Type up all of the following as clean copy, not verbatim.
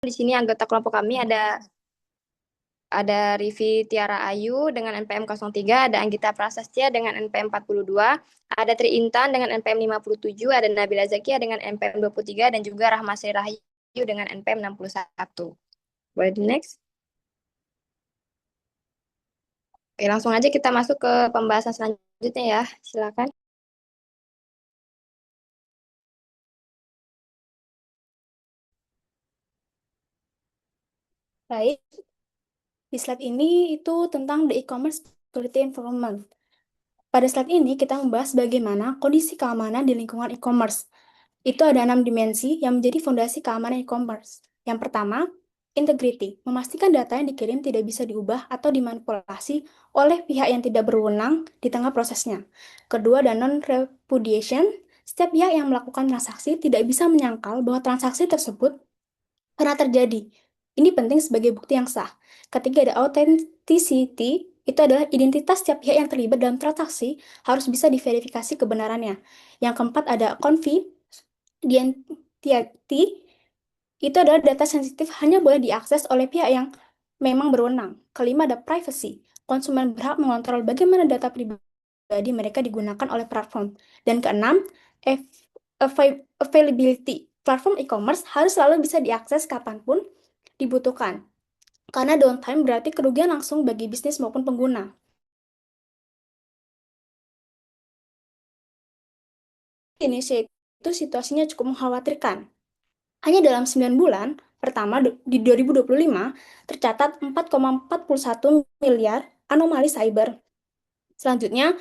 Di sini anggota kelompok kami ada Rivi Tiara Ayu dengan NPM 03, ada Anggita Prasastya dengan NPM 42, ada Tri Intan dengan NPM 57, ada Nabila Zakia dengan NPM 23, dan juga Rahma Sri Rahayu dengan NPM 61. Boleh di next? Oke, langsung aja kita masuk ke pembahasan selanjutnya ya. Silakan. Baik, di slide ini itu tentang the e-commerce security environment. Pada slide ini kita membahas bagaimana kondisi keamanan di lingkungan e-commerce. Itu ada 6 dimensi yang menjadi fondasi keamanan e-commerce. Yang pertama, integrity, memastikan data yang dikirim tidak bisa diubah atau dimanipulasi oleh pihak yang tidak berwenang di tengah prosesnya. Kedua, ada non-repudiation, setiap pihak yang melakukan transaksi tidak bisa menyangkal bahwa transaksi tersebut pernah terjadi. Ini penting sebagai bukti yang sah. Ketiga, ada authenticity, itu adalah identitas setiap pihak yang terlibat dalam transaksi harus bisa diverifikasi kebenarannya. Yang keempat, ada confidentiality, itu adalah data sensitif hanya boleh diakses oleh pihak yang memang berwenang. Kelima, ada privacy. Konsumen berhak mengontrol bagaimana data pribadi mereka digunakan oleh platform. Dan keenam, availability. Platform e-commerce harus selalu bisa diakses kapanpun dibutuhkan. Karena downtime berarti kerugian langsung bagi bisnis maupun pengguna. Di Indonesia itu situasinya cukup mengkhawatirkan. Hanya dalam 9 bulan pertama di 2025 tercatat 4,41 miliar anomali cyber. Selanjutnya,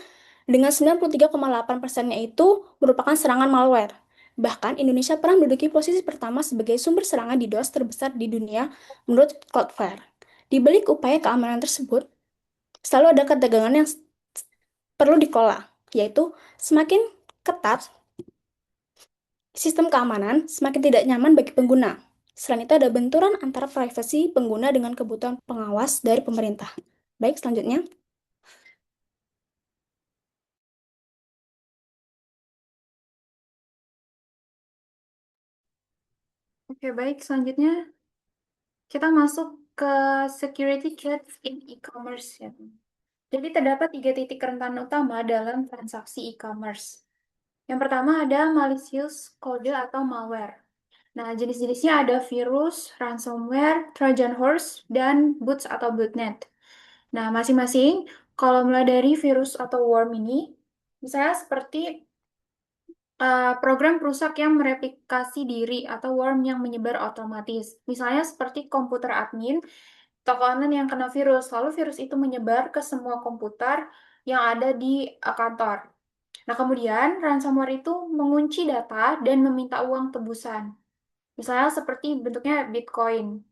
dengan 93,8%-nya itu merupakan serangan malware. Bahkan Indonesia pernah menduduki posisi pertama sebagai sumber serangan DDoS terbesar di dunia menurut Cloudflare. Di balik upaya keamanan tersebut, selalu ada ketegangan yang perlu dikelola, yaitu semakin ketat sistem keamanan, semakin tidak nyaman bagi pengguna. Selain itu ada benturan antara privasi pengguna dengan kebutuhan pengawas dari pemerintah. Baik, selanjutnya. Oke, baik. Selanjutnya kita masuk ke security threats in e-commerce ya. Jadi terdapat 3 titik rentan utama dalam transaksi e-commerce. Yang pertama ada malicious code atau malware. Nah, jenis-jenisnya ada virus, ransomware, Trojan horse, dan boots atau botnet. Nah, masing-masing kalau mulai dari virus atau worm ini, misalnya seperti program perusak yang mereplikasi diri atau worm yang menyebar otomatis. Misalnya seperti komputer admin, toko online yang kena virus, lalu virus itu menyebar ke semua komputer yang ada di kantor. Nah, kemudian ransomware itu mengunci data dan meminta uang tebusan. Misalnya seperti bentuknya Bitcoin.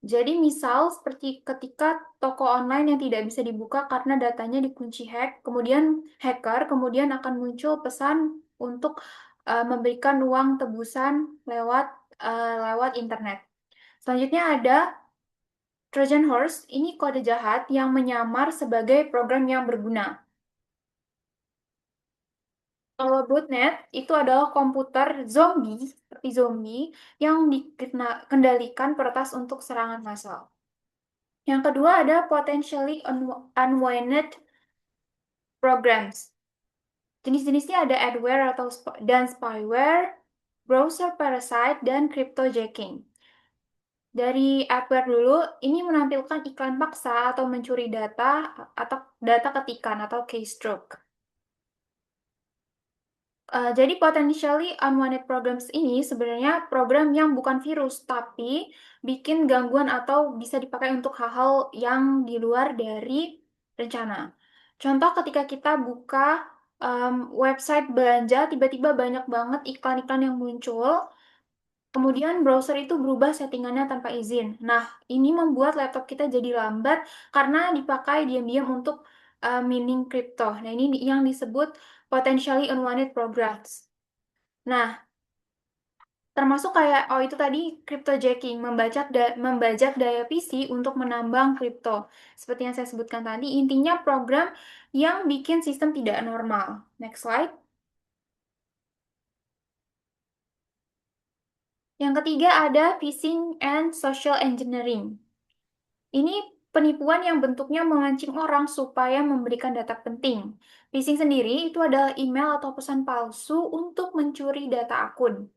Jadi misal seperti ketika toko online yang tidak bisa dibuka karena datanya dikunci hack, kemudian hacker kemudian akan muncul pesan untuk memberikan uang tebusan lewat internet. Selanjutnya ada Trojan horse, ini kode jahat yang menyamar sebagai program yang berguna. Kalau botnet itu adalah komputer zombie, seperti zombie, yang dikendalikan peretas untuk serangan massal. Yang kedua ada potentially unwinded programs. Jenis-jenisnya ada adware dan spyware, browser parasite, dan cryptojacking. Dari adware dulu, ini menampilkan iklan paksa atau mencuri data atau data ketikan atau keystroke. Jadi potentially unwanted programs ini sebenarnya program yang bukan virus, tapi bikin gangguan atau bisa dipakai untuk hal-hal yang di luar dari rencana. Contoh ketika kita buka website belanja, tiba-tiba banyak banget iklan-iklan yang muncul, kemudian browser itu berubah settingannya tanpa izin. Nah, ini membuat laptop kita jadi lambat karena dipakai diam-diam untuk mining crypto. Nah, ini yang disebut potentially unwanted programs. Nah, termasuk kayak, oh itu tadi cryptojacking, membajak daya PC untuk menambang kripto. Seperti yang saya sebutkan tadi, intinya program yang bikin sistem tidak normal. Next slide. Yang ketiga ada phishing and social engineering. Ini penipuan yang bentuknya memancing orang supaya memberikan data penting. Phishing sendiri itu adalah email atau pesan palsu untuk mencuri data akun.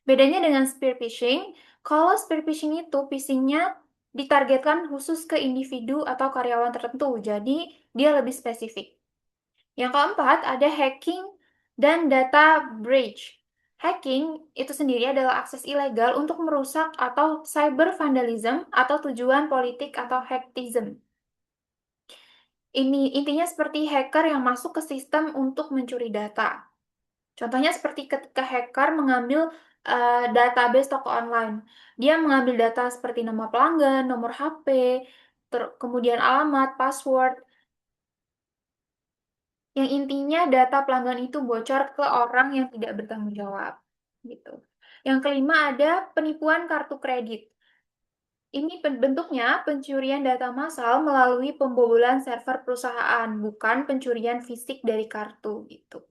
Bedanya dengan spear phishing, kalau spear phishing itu phishingnya ditargetkan khusus ke individu atau karyawan tertentu, jadi dia lebih spesifik. Yang keempat ada hacking dan data breach. Hacking itu sendiri adalah akses ilegal untuk merusak atau cyber vandalism atau tujuan politik atau hacktivism. Ini intinya seperti hacker yang masuk ke sistem untuk mencuri data. Contohnya seperti ketika hacker mengambil database toko online. Dia mengambil data seperti nama pelanggan, nomor HP, kemudian alamat, password. Yang intinya data pelanggan itu bocor ke orang yang tidak bertanggung jawab. Gitu. Yang kelima ada penipuan kartu kredit. Ini bentuknya pencurian data massal melalui pembobolan server perusahaan, bukan pencurian fisik dari kartu gitu.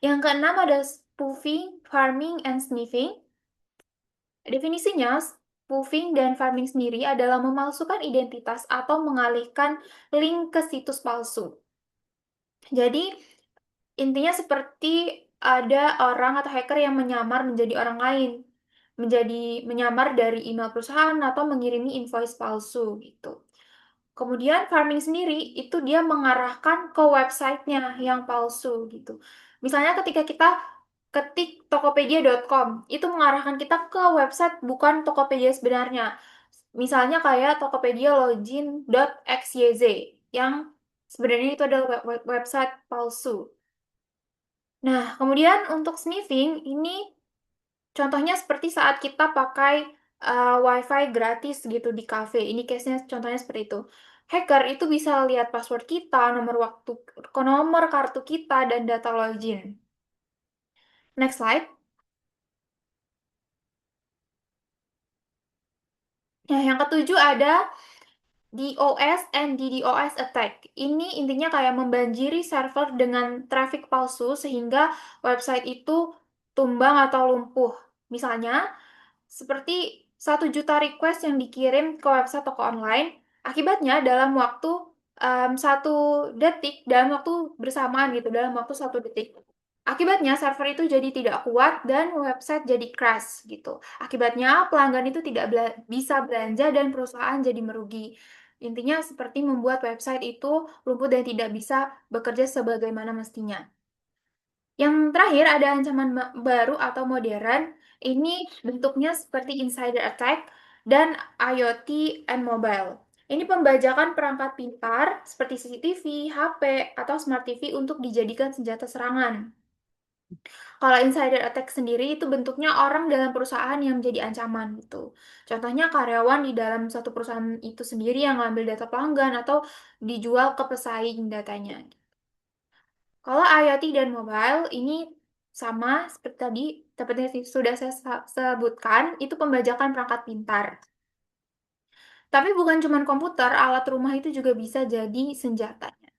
Yang keenam ada spoofing, farming, and sniffing. Definisinya, spoofing dan farming sendiri adalah memalsukan identitas atau mengalihkan link ke situs palsu. Jadi, intinya seperti ada orang atau hacker yang menyamar menjadi orang lain, menyamar dari email perusahaan atau mengirimi invoice palsu gitu. Kemudian farming sendiri itu dia mengarahkan ke websitenya yang palsu gitu. Misalnya ketika kita ketik tokopedia.com, itu mengarahkan kita ke website bukan Tokopedia sebenarnya. Misalnya kayak tokopedialogin.xyz yang sebenarnya itu adalah website palsu. Nah, kemudian untuk sniffing ini contohnya seperti saat kita pakai WiFi gratis gitu di cafe. Ini case-nya contohnya seperti itu. Hacker itu bisa lihat password kita, nomor kartu kita, dan data login. Next slide. Nah, yang ketujuh ada DOS and DDoS attack. Ini intinya kayak membanjiri server dengan traffic palsu sehingga website itu tumbang atau lumpuh. Misalnya, seperti 1 juta request yang dikirim ke website toko online, akibatnya dalam waktu 1 detik, dalam waktu bersamaan gitu, dalam waktu 1 detik. Akibatnya server itu jadi tidak kuat dan website jadi crash gitu. Akibatnya pelanggan itu tidak bisa belanja dan perusahaan jadi merugi. Intinya seperti membuat website itu lumpuh dan tidak bisa bekerja sebagaimana mestinya. Yang terakhir ada ancaman baru atau modern. Ini bentuknya seperti insider attack dan IoT and mobile. Ini pembajakan perangkat pintar seperti CCTV, HP, atau smart TV untuk dijadikan senjata serangan. Kalau insider attack sendiri itu bentuknya orang dalam perusahaan yang menjadi ancaman gitu. Contohnya karyawan di dalam satu perusahaan itu sendiri yang ngambil data pelanggan atau dijual ke pesaing datanya. Kalau IoT dan mobile ini sama seperti tadi, seperti sudah saya sebutkan, itu pembajakan perangkat pintar. Tapi bukan cuma komputer, alat rumah itu juga bisa jadi senjatanya.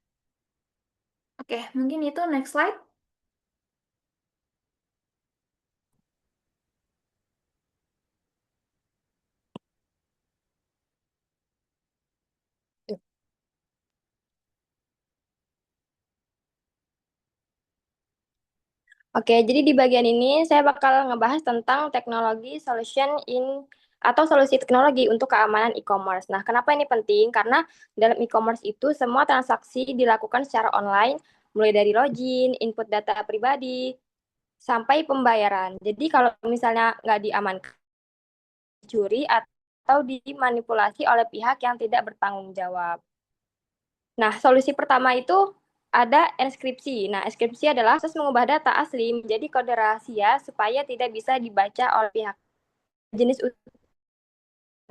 Oke, mungkin itu next slide. Oke, jadi di bagian ini saya bakal ngebahas tentang teknologi atau solusi teknologi untuk keamanan e-commerce. Nah, kenapa ini penting? Karena dalam e-commerce itu semua transaksi dilakukan secara online, mulai dari login, input data pribadi, sampai pembayaran. Jadi kalau misalnya nggak diamankan, curi atau dimanipulasi oleh pihak yang tidak bertanggung jawab. Nah, solusi pertama itu ada enskripsi. Nah, enskripsi adalah proses mengubah data asli menjadi kode rahasia supaya tidak bisa dibaca oleh pihak. Jenis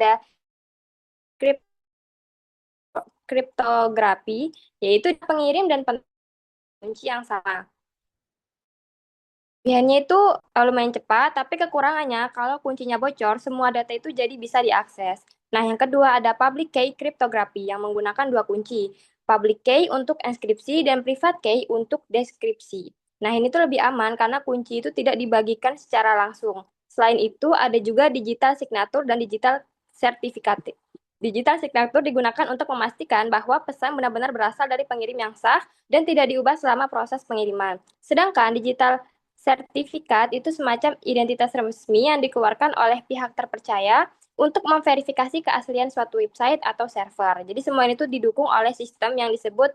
ada kriptografi, yaitu pengirim dan kunci yang sama. Kelebihannya itu lumayan cepat, tapi kekurangannya kalau kuncinya bocor, semua data itu jadi bisa diakses. Nah, yang kedua ada public key cryptography yang menggunakan 2 kunci. Public key untuk enskripsi dan private key untuk deskripsi. Nah, ini tuh lebih aman karena kunci itu tidak dibagikan secara langsung. Selain itu, ada juga digital signature dan digital sertifikat. Digital signature digunakan untuk memastikan bahwa pesan benar-benar berasal dari pengirim yang sah dan tidak diubah selama proses pengiriman. Sedangkan digital sertifikat itu semacam identitas resmi yang dikeluarkan oleh pihak terpercaya untuk memverifikasi keaslian suatu website atau server. Jadi semua itu didukung oleh sistem yang disebut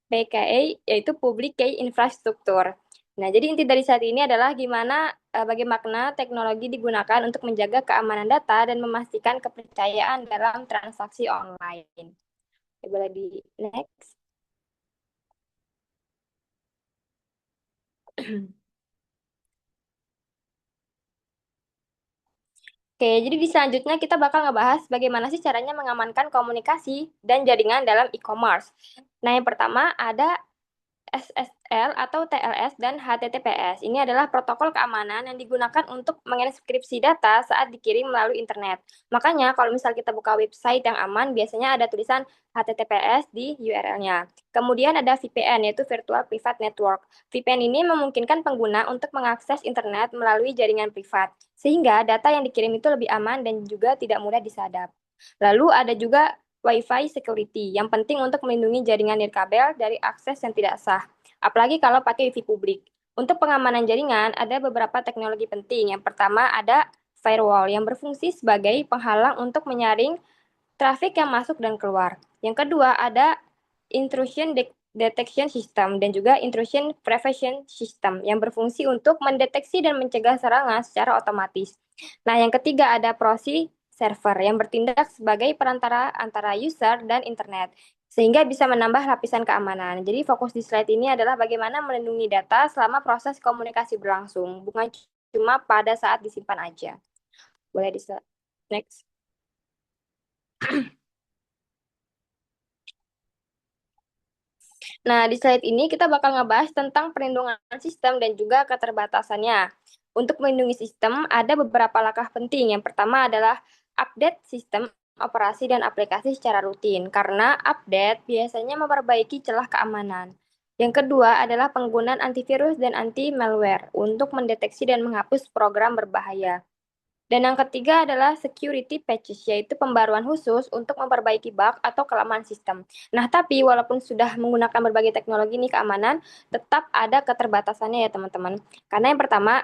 PKE, yaitu Public Key Infrastructure. Nah, jadi inti dari saat ini adalah bagaimana teknologi digunakan untuk menjaga keamanan data dan memastikan kepercayaan dalam transaksi online. Boleh di next. Oke, jadi di selanjutnya kita bakal ngebahas bagaimana sih caranya mengamankan komunikasi dan jaringan dalam e-commerce. Nah, yang pertama ada SSL atau TLS dan HTTPS. Ini adalah protokol keamanan yang digunakan untuk menginskripsi data saat dikirim melalui internet. Makanya kalau misal kita buka website yang aman, biasanya ada tulisan HTTPS di URL-nya. Kemudian ada VPN, yaitu Virtual Private Network. VPN ini memungkinkan pengguna untuk mengakses internet melalui jaringan privat, sehingga data yang dikirim itu lebih aman dan juga tidak mudah disadap. Lalu ada juga Wi-Fi security yang penting untuk melindungi jaringan nirkabel dari akses yang tidak sah, apalagi kalau pakai Wi-Fi publik. Untuk pengamanan jaringan, ada beberapa teknologi penting. Yang pertama ada firewall yang berfungsi sebagai penghalang untuk menyaring trafik yang masuk dan keluar. Yang kedua ada intrusion detection system dan juga intrusion prevention system yang berfungsi untuk mendeteksi dan mencegah serangan secara otomatis. Nah, yang ketiga ada proxy server yang bertindak sebagai perantara antara user dan internet, sehingga bisa menambah lapisan keamanan. Jadi fokus di slide ini adalah bagaimana melindungi data selama proses komunikasi berlangsung, bukan cuma pada saat disimpan aja. Boleh di next. Nah, di slide ini kita bakal ngebahas tentang perlindungan sistem dan juga keterbatasannya. Untuk melindungi sistem, ada beberapa langkah penting. Yang pertama adalah update sistem operasi dan aplikasi secara rutin, karena update biasanya memperbaiki celah keamanan. Yang kedua adalah penggunaan antivirus dan anti-malware untuk mendeteksi dan menghapus program berbahaya. Dan yang ketiga adalah security patches, yaitu pembaruan khusus untuk memperbaiki bug atau kelemahan sistem. Nah, tapi walaupun sudah menggunakan berbagai teknologi nih keamanan, tetap ada keterbatasannya ya teman-teman. Karena yang pertama,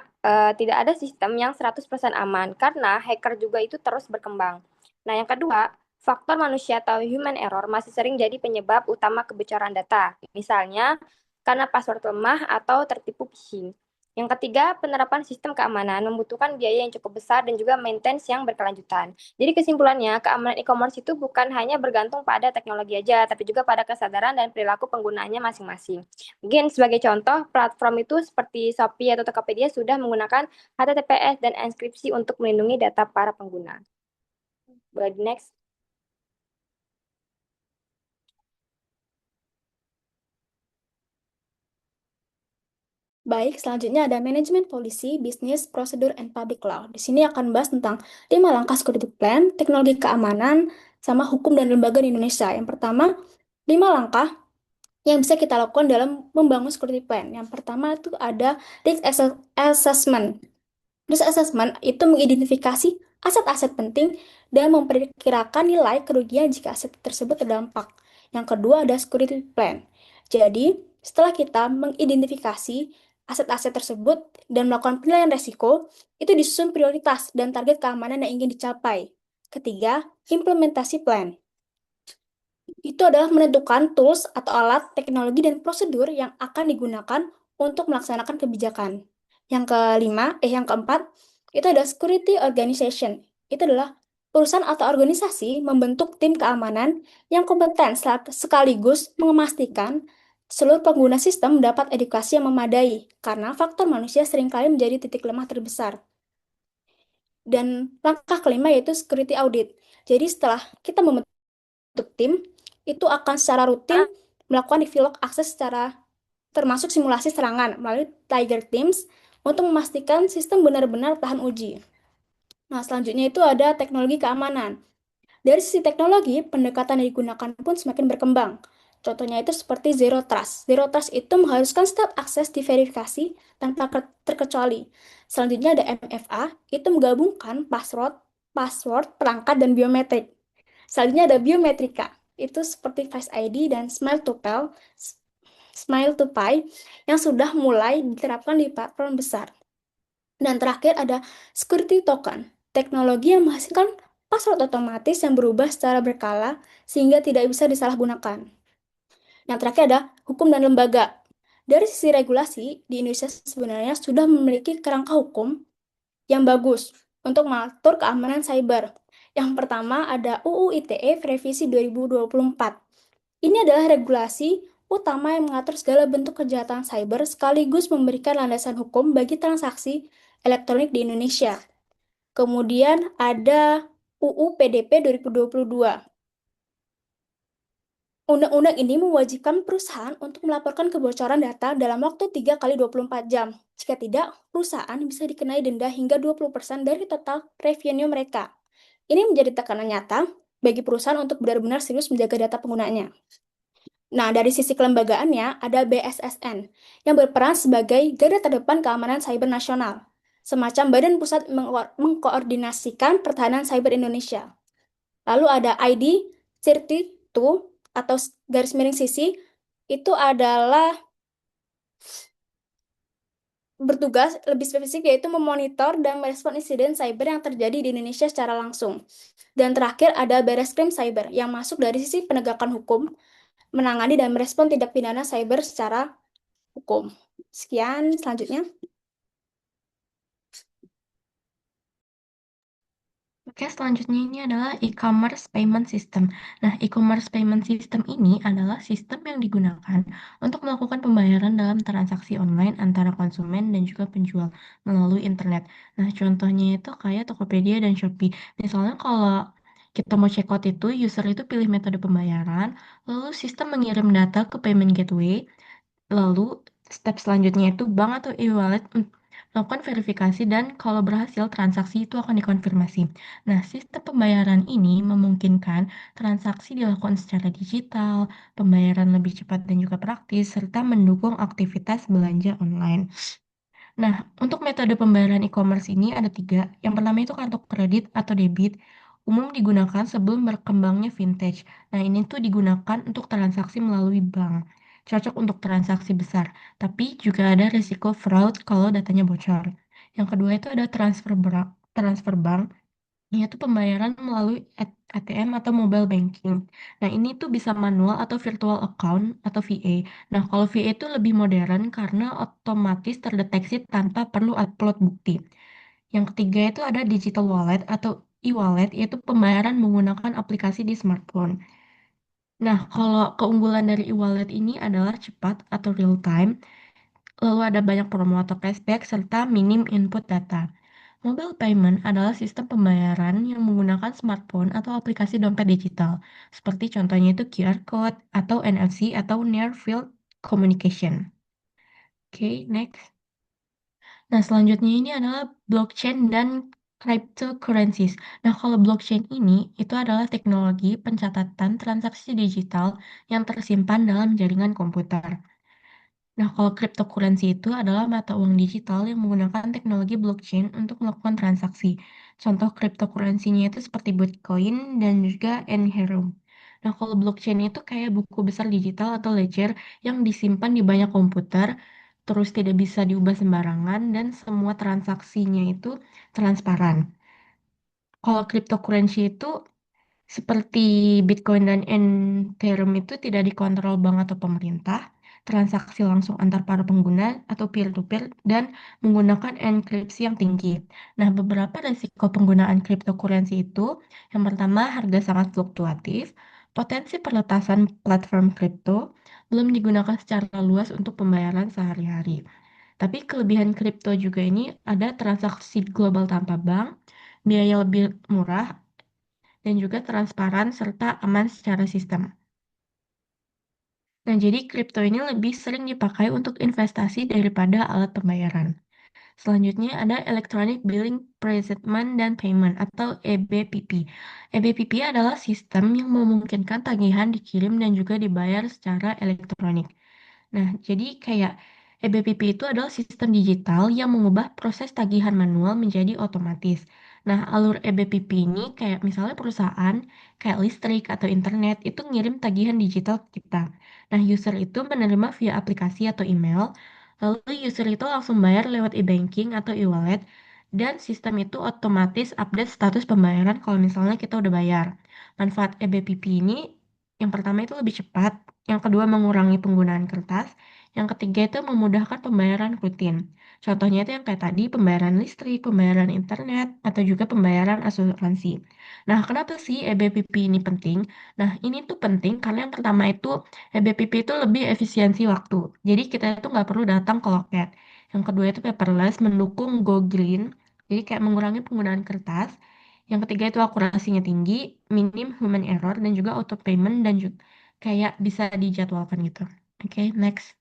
tidak ada sistem yang 100% aman, karena hacker juga itu terus berkembang. Nah, yang kedua, faktor manusia atau human error masih sering jadi penyebab utama kebocoran data. Misalnya, karena password lemah atau tertipu phishing. Yang ketiga, penerapan sistem keamanan membutuhkan biaya yang cukup besar dan juga maintenance yang berkelanjutan. Jadi kesimpulannya, keamanan e-commerce itu bukan hanya bergantung pada teknologi aja, tapi juga pada kesadaran dan perilaku penggunaannya masing-masing. Mungkin sebagai contoh, platform itu seperti Shopee atau Tokopedia sudah menggunakan HTTPS dan enkripsi untuk melindungi data para pengguna. Boleh di next. Baik, selanjutnya ada manajemen polisi, bisnis, prosedur, and public law. Di sini akan bahas tentang 5 langkah security plan, teknologi keamanan, sama hukum dan lembaga di Indonesia. Yang pertama, 5 langkah yang bisa kita lakukan dalam membangun security plan. Yang pertama itu ada risk assessment. Risk assessment itu mengidentifikasi aset-aset penting dan memperkirakan nilai kerugian jika aset tersebut terdampak. Yang kedua ada security plan. Jadi, setelah kita mengidentifikasi aset-aset tersebut dan melakukan penilaian resiko, itu disusun prioritas dan target keamanan yang ingin dicapai. Ketiga, implementasi plan. Itu adalah menentukan tools atau alat, teknologi, dan prosedur yang akan digunakan untuk melaksanakan kebijakan. Yang keempat, itu ada security organization. Itu adalah perusahaan atau organisasi membentuk tim keamanan yang kompeten sekaligus memastikan seluruh pengguna sistem mendapat edukasi yang memadai, karena faktor manusia seringkali menjadi titik lemah terbesar. Dan langkah kelima yaitu security audit. Jadi setelah kita membentuk tim, itu akan secara rutin melakukan develop akses secara termasuk simulasi serangan melalui Tiger Teams untuk memastikan sistem benar-benar tahan uji. Nah, selanjutnya itu ada teknologi keamanan. Dari sisi teknologi, pendekatan yang digunakan pun semakin berkembang. Contohnya itu seperti Zero Trust. Zero Trust itu mengharuskan setiap akses diverifikasi tanpa terkecuali. Selanjutnya ada MFA, itu menggabungkan password, perangkat, dan biometrik. Selanjutnya ada biometrika, itu seperti Face ID dan Smile to Pay yang sudah mulai diterapkan di platform besar. Dan terakhir ada security token, teknologi yang menghasilkan password otomatis yang berubah secara berkala sehingga tidak bisa disalahgunakan. Yang terakhir ada hukum dan lembaga. Dari sisi regulasi, di Indonesia sebenarnya sudah memiliki kerangka hukum yang bagus untuk mengatur keamanan cyber. Yang pertama ada UU ITE Revisi 2024. Ini adalah regulasi utama yang mengatur segala bentuk kejahatan cyber sekaligus memberikan landasan hukum bagi transaksi elektronik di Indonesia. Kemudian ada UU PDP 2022. Undang-undang ini mewajibkan perusahaan untuk melaporkan kebocoran data dalam waktu 3 kali 24 jam. Jika tidak, perusahaan bisa dikenai denda hingga 20% dari total revenue mereka. Ini menjadi tekanan nyata bagi perusahaan untuk benar-benar serius menjaga data penggunanya. Nah, dari sisi kelembagaannya ada BSSN yang berperan sebagai garda terdepan keamanan cyber nasional, semacam badan pusat mengkoordinasikan pertahanan cyber Indonesia. Lalu ada ID 32 atau garis miring sisi, itu adalah bertugas lebih spesifik yaitu memonitor dan merespon insiden cyber yang terjadi di Indonesia secara langsung. Dan terakhir ada Bareskrim Cyber yang masuk dari sisi penegakan hukum, menangani dan merespon tindak pidana cyber secara hukum. Sekian, selanjutnya. Oke, selanjutnya ini adalah e-commerce payment system. Nah, e-commerce payment system ini adalah sistem yang digunakan untuk melakukan pembayaran dalam transaksi online antara konsumen dan juga penjual melalui internet. Nah, contohnya itu kayak Tokopedia dan Shopee. Misalnya kalau kita mau check out itu, user itu pilih metode pembayaran, lalu sistem mengirim data ke payment gateway, lalu step selanjutnya itu bank atau e-wallet melakukan verifikasi dan kalau berhasil transaksi itu akan dikonfirmasi. Nah, sistem pembayaran ini memungkinkan transaksi dilakukan secara digital, pembayaran lebih cepat dan juga praktis, serta mendukung aktivitas belanja online. Nah, untuk metode pembayaran e-commerce ini ada tiga. Yang pertama itu kartu kredit atau debit, umum digunakan sebelum berkembangnya vintage. Nah, ini tuh digunakan untuk transaksi melalui bank. Cocok untuk transaksi besar, tapi juga ada risiko fraud kalau datanya bocor. Yang kedua itu ada transfer bank, yaitu pembayaran melalui ATM atau mobile banking. Nah, ini tuh bisa manual atau virtual account atau VA. Nah, kalau VA itu lebih modern karena otomatis terdeteksi tanpa perlu upload bukti. Yang ketiga itu ada digital wallet atau e-wallet, yaitu pembayaran menggunakan aplikasi di smartphone. Nah, kalau keunggulan dari e-wallet ini adalah cepat atau real time, lalu ada banyak promo atau cashback, serta minim input data. Mobile payment adalah sistem pembayaran yang menggunakan smartphone atau aplikasi dompet digital, seperti contohnya itu QR code atau NFC atau Near Field Communication. Oke, next. Nah, selanjutnya ini adalah blockchain dan cryptocurrencies. Nah, kalau blockchain ini itu adalah teknologi pencatatan transaksi digital yang tersimpan dalam jaringan komputer. Nah, kalau cryptocurrency itu adalah mata uang digital yang menggunakan teknologi blockchain untuk melakukan transaksi. Contoh cryptocurrency-nya itu seperti Bitcoin dan juga Ethereum. Nah, kalau blockchain itu kayak buku besar digital atau ledger yang disimpan di banyak komputer, terus tidak bisa diubah sembarangan, dan semua transaksinya itu transparan. Kalau cryptocurrency itu seperti Bitcoin dan Ethereum itu tidak dikontrol bank atau pemerintah, transaksi langsung antar para pengguna atau peer-to-peer, dan menggunakan enkripsi yang tinggi. Nah, beberapa risiko penggunaan cryptocurrency itu, yang pertama harga sangat fluktuatif, potensi peretasan platform kripto, belum digunakan secara luas untuk pembayaran sehari-hari. Tapi kelebihan kripto juga ini ada transaksi global tanpa bank, biaya lebih murah, dan juga transparan serta aman secara sistem. Nah, jadi kripto ini lebih sering dipakai untuk investasi daripada alat pembayaran. Selanjutnya ada Electronic Billing Presentment dan Payment atau EBPP. EBPP adalah sistem yang memungkinkan tagihan dikirim dan juga dibayar secara elektronik. Nah, jadi kayak EBPP itu adalah sistem digital yang mengubah proses tagihan manual menjadi otomatis. Nah, alur EBPP ini kayak misalnya perusahaan, kayak listrik atau internet, itu ngirim tagihan digital ke kita. Nah, user itu menerima via aplikasi atau email, lalu user itu langsung bayar lewat e-banking atau e-wallet, dan sistem itu otomatis update status pembayaran kalau misalnya kita udah bayar. Manfaat EBPP ini, yang pertama itu lebih cepat, yang kedua mengurangi penggunaan kertas, yang ketiga itu memudahkan pembayaran rutin. Contohnya itu yang kayak tadi, pembayaran listrik, pembayaran internet, atau juga pembayaran asuransi. Nah, kenapa sih EBPP ini penting? Nah, ini tuh penting karena yang pertama itu EBPP itu lebih efisiensi waktu. Jadi kita itu nggak perlu datang ke loket. Yang kedua itu paperless, mendukung Go Green. Jadi kayak mengurangi penggunaan kertas. Yang ketiga itu akurasinya tinggi, minim human error, dan juga auto payment, dan juga kayak bisa dijadwalkan gitu. Oke, next.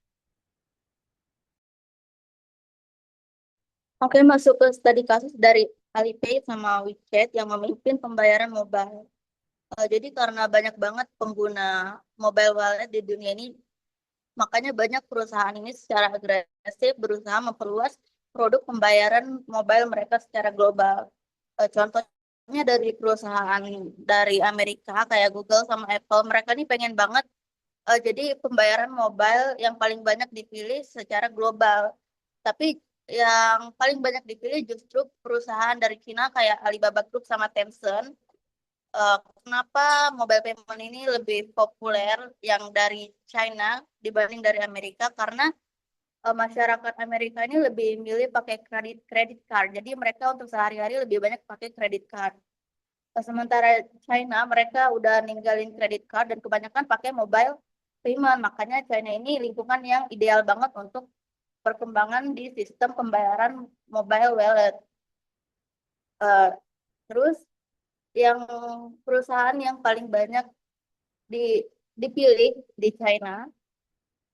Oke, masuk ke studi kasus dari Alipay sama WeChat yang memimpin pembayaran mobile. Jadi karena banyak banget pengguna mobile wallet di dunia ini, makanya banyak perusahaan ini secara agresif berusaha memperluas produk pembayaran mobile mereka secara global. Contohnya dari perusahaan dari Amerika kayak Google sama Apple, mereka ini pengen banget jadi pembayaran mobile yang paling banyak dipilih secara global. Tapi yang paling banyak dipilih justru perusahaan dari Cina kayak Alibaba Group sama Tencent. Kenapa mobile payment ini lebih populer yang dari China dibanding dari Amerika? Karena masyarakat Amerika ini lebih milih pakai kredit card. Jadi mereka untuk sehari-hari lebih banyak pakai kredit card. Sementara China mereka udah ninggalin kredit card dan kebanyakan pakai mobile payment. Makanya China ini lingkungan yang ideal banget untuk perkembangan di sistem pembayaran mobile wallet. Eh, Terus yang perusahaan yang paling banyak di, dipilih di China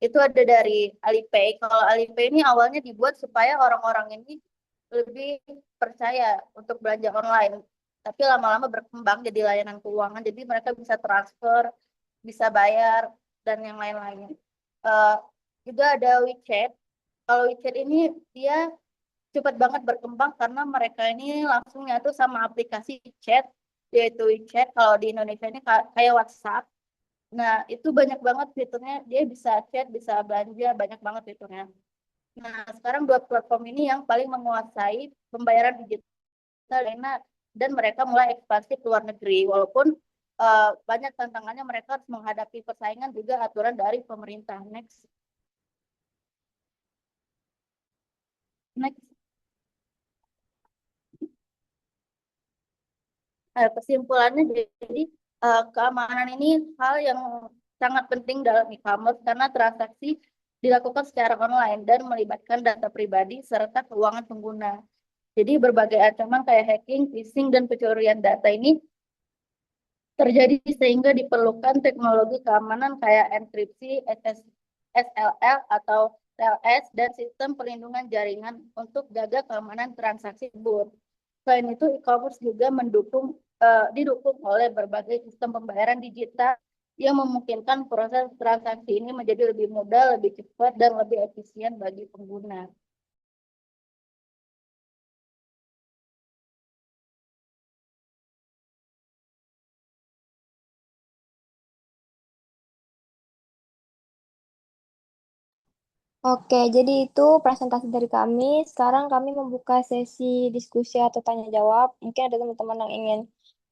itu ada dari Alipay. Kalau Alipay ini awalnya dibuat supaya orang-orang ini lebih percaya untuk belanja online. Tapi lama-lama berkembang jadi layanan keuangan. Jadi mereka bisa transfer, bisa bayar, dan yang lain-lainnya. Eh, Juga ada WeChat. Kalau WeChat ini dia cepat banget berkembang karena mereka ini langsung nyatu sama aplikasi chat, yaitu WeChat. Kalau di Indonesia ini kayak WhatsApp. Nah, itu banyak banget fiturnya. Dia bisa chat, bisa belanja, banyak banget fiturnya. Nah, sekarang dua platform ini yang paling menguasai pembayaran digital dan mereka mulai ekspansi ke luar negeri. Walaupun banyak tantangannya mereka harus menghadapi persaingan juga aturan dari pemerintah. Next. Next. Kesimpulannya jadi keamanan ini hal yang sangat penting dalam e-commerce karena transaksi dilakukan secara online dan melibatkan data pribadi serta keuangan pengguna. Jadi berbagai ancaman kayak hacking, phishing, dan pencurian data ini terjadi sehingga diperlukan teknologi keamanan kayak enkripsi, SLL atau TLS, dan sistem perlindungan jaringan untuk jaga keamanan transaksi tersebut. Selain itu, e-commerce juga didukung oleh berbagai sistem pembayaran digital yang memungkinkan proses transaksi ini menjadi lebih mudah, lebih cepat, dan lebih efisien bagi pengguna. Oke, jadi itu presentasi dari kami. Sekarang kami membuka sesi diskusi atau tanya jawab. Mungkin ada teman-teman yang ingin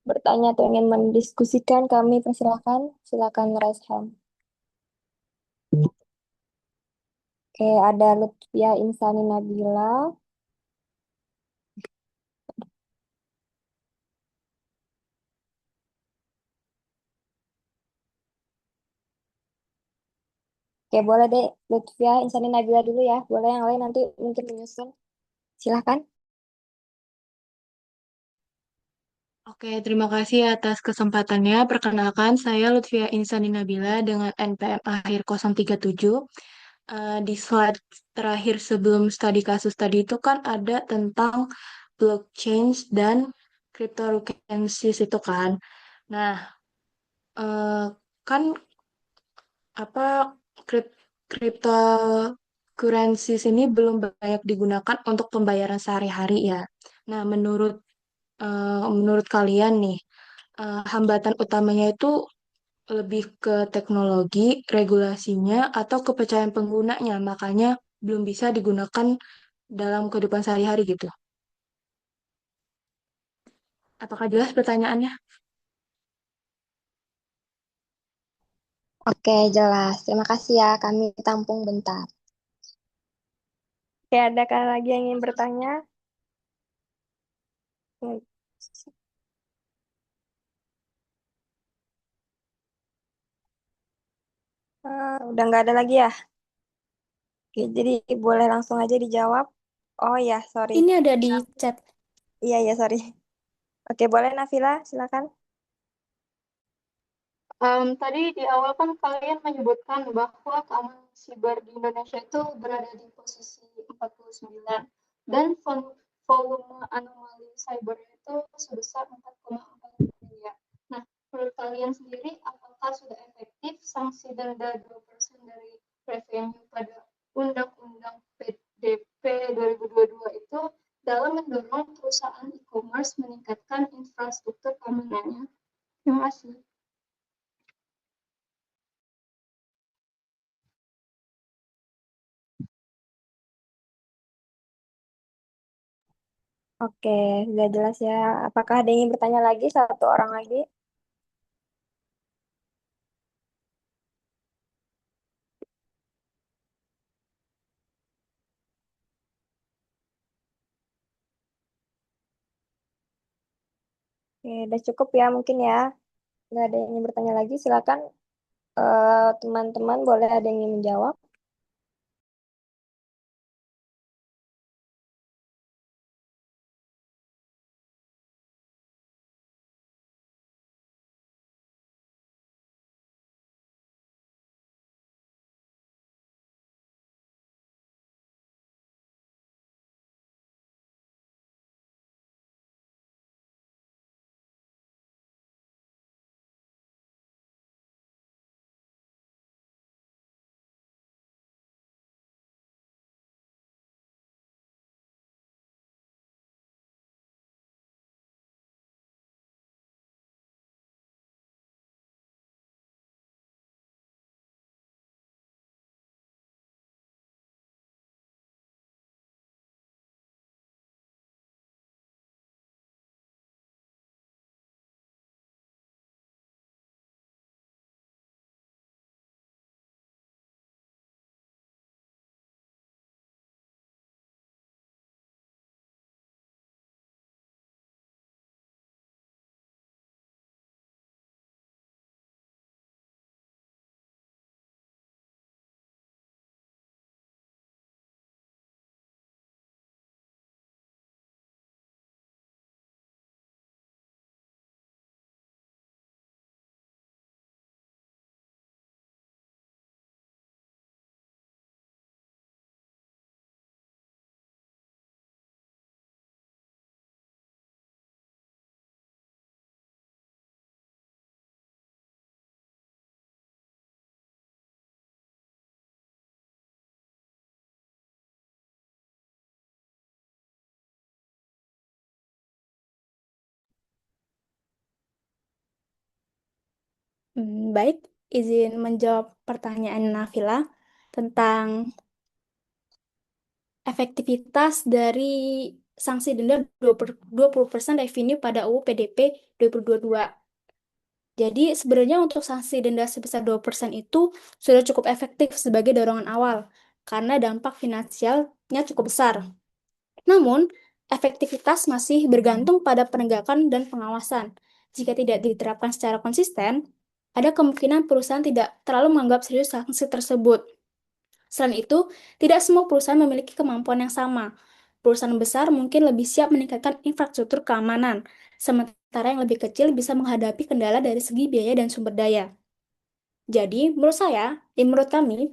bertanya atau ingin mendiskusikan, kami persilahkan. Silakan raise hand. Oke, ada Lutfia Insani Nabila. Oke, boleh deh Lutfia Insani Nabila dulu ya. Boleh yang lain nanti mungkin menyusul. Silakan. Oke, terima kasih atas kesempatannya. Perkenalkan, saya Lutfia Insani Nabila dengan NPM akhir 037. di slide terakhir sebelum studi kasus tadi itu kan ada tentang blockchain dan cryptocurrencies itu kan. Nah, eh, kan apa krip- cryptocurrencies ini belum banyak digunakan untuk pembayaran sehari-hari ya. Nah, menurut kalian nih, hambatan utamanya itu lebih ke teknologi, regulasinya, atau kepercayaan penggunanya, makanya belum bisa digunakan dalam kehidupan sehari-hari gitu. Apakah jelas pertanyaannya? Oke, jelas. Terima kasih ya, kami tampung bentar. Oke, adakah lagi yang ingin bertanya? Udah nggak ada lagi ya? Oke, jadi boleh langsung aja dijawab. Oh ya, sorry. Ini ada di chat. Iya, iya, sorry. Oke, boleh Nafila, silakan. Tadi di awal kan kalian menyebutkan bahwa keamanan siber di Indonesia itu berada di posisi 49 dan volume anomali cyber itu sebesar 4,4 miliar. Nah, menurut kalian sendiri, apakah sudah efektif sanksi denda 2% dari revenue pada Undang-Undang PDP 2022 itu dalam mendorong perusahaan e-commerce meningkatkan infrastruktur keamanannya? Terima kasih. Oke, sudah jelas ya. Apakah ada yang ingin bertanya lagi? Satu orang lagi. Oke, udah cukup ya mungkin ya. Nggak ada yang ingin bertanya lagi. Silakan teman-teman boleh ada yang ingin menjawab. Baik, izin menjawab pertanyaan Nafila tentang efektivitas dari sanksi denda 20% revenue pada UU PDP 2022. Jadi sebenarnya untuk sanksi denda sebesar 2% itu sudah cukup efektif sebagai dorongan awal karena dampak finansialnya cukup besar. Namun, efektivitas masih bergantung pada penegakan dan pengawasan. Jika tidak diterapkan secara konsisten, ada kemungkinan perusahaan tidak terlalu menganggap serius sanksi tersebut. Selain itu, tidak semua perusahaan memiliki kemampuan yang sama. Perusahaan besar mungkin lebih siap meningkatkan infrastruktur keamanan, sementara yang lebih kecil bisa menghadapi kendala dari segi biaya dan sumber daya. Jadi, menurut saya, menurut kami,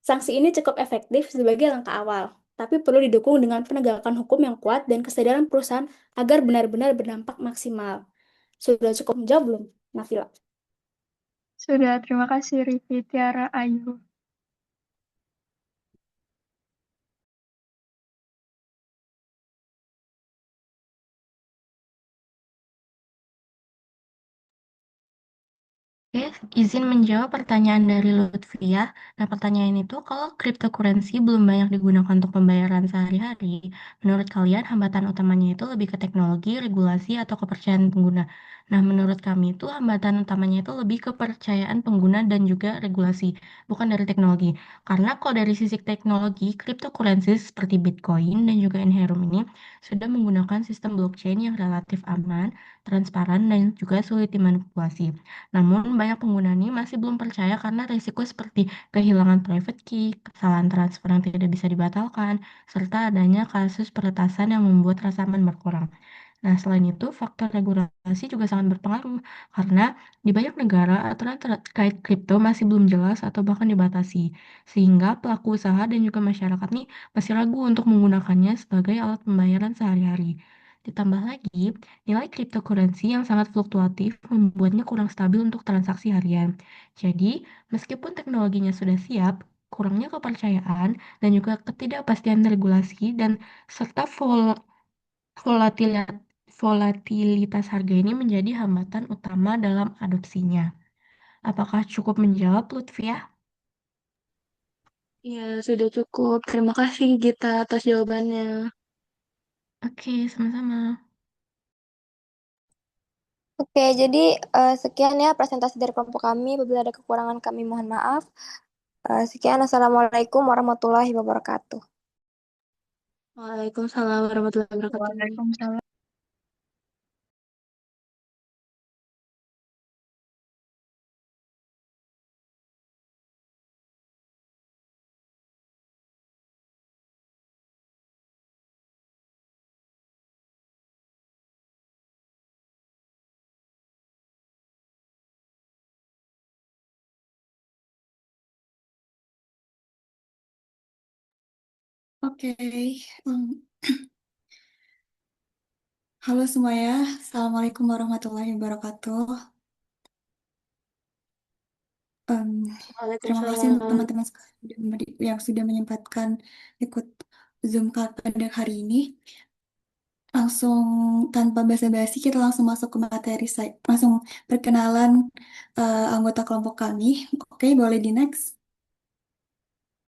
Sanksi ini cukup efektif sebagai langkah awal, tapi perlu didukung dengan penegakan hukum yang kuat dan kesadaran perusahaan agar benar-benar berdampak maksimal. Sudah cukup menjawab belum, Nafila? Sudah, terima kasih Rivi, Tiara, Ayu. Oke, izin menjawab pertanyaan dari Lutfia. Nah, pertanyaan itu, kalau cryptocurrency belum banyak digunakan untuk pembayaran sehari-hari, menurut kalian hambatan utamanya itu lebih ke teknologi, regulasi, atau kepercayaan pengguna? Nah, menurut kami itu hambatan utamanya itu lebih ke kepercayaan pengguna dan juga regulasi, bukan dari teknologi. Karena kalau dari sisi teknologi, cryptocurrency seperti Bitcoin dan juga Ethereum ini sudah menggunakan sistem blockchain yang relatif aman, transparan, dan juga sulit dimanipulasi. Namun, banyak pengguna ini masih belum percaya karena risiko seperti kehilangan private key, kesalahan transfer yang tidak bisa dibatalkan, serta adanya kasus peretasan yang membuat rasa aman berkurang. Nah, selain itu, faktor regulasi juga sangat berpengaruh karena di banyak negara aturan terkait kripto masih belum jelas atau bahkan dibatasi, sehingga pelaku usaha dan juga masyarakat nih masih ragu untuk menggunakannya sebagai alat pembayaran sehari-hari. Ditambah lagi, nilai cryptocurrency yang sangat fluktuatif membuatnya kurang stabil untuk transaksi harian. Jadi, meskipun teknologinya sudah siap, kurangnya kepercayaan dan juga ketidakpastian regulasi dan serta volatilitas volatilitas harga ini menjadi hambatan utama dalam adopsinya. Apakah cukup menjawab, Lutfia? Ya, sudah cukup. Terima kasih Gita atas jawabannya. Oke, sama-sama. Oke, jadi sekian ya presentasi dari kelompok kami. Apabila ada kekurangan kami mohon maaf. Sekian, Assalamualaikum warahmatullahi wabarakatuh. Waalaikumsalam warahmatullahi wabarakatuh. Waalaikumsalam. Oke, halo semuanya. Assalamualaikum warahmatullahi wabarakatuh. Terima kasih untuk Waalaikumsalam. teman-teman yang sudah menyempatkan ikut Zoom pada hari ini. Langsung tanpa basa-basi kita langsung masuk ke materi saya. Langsung perkenalan anggota kelompok kami. Oke, boleh di next.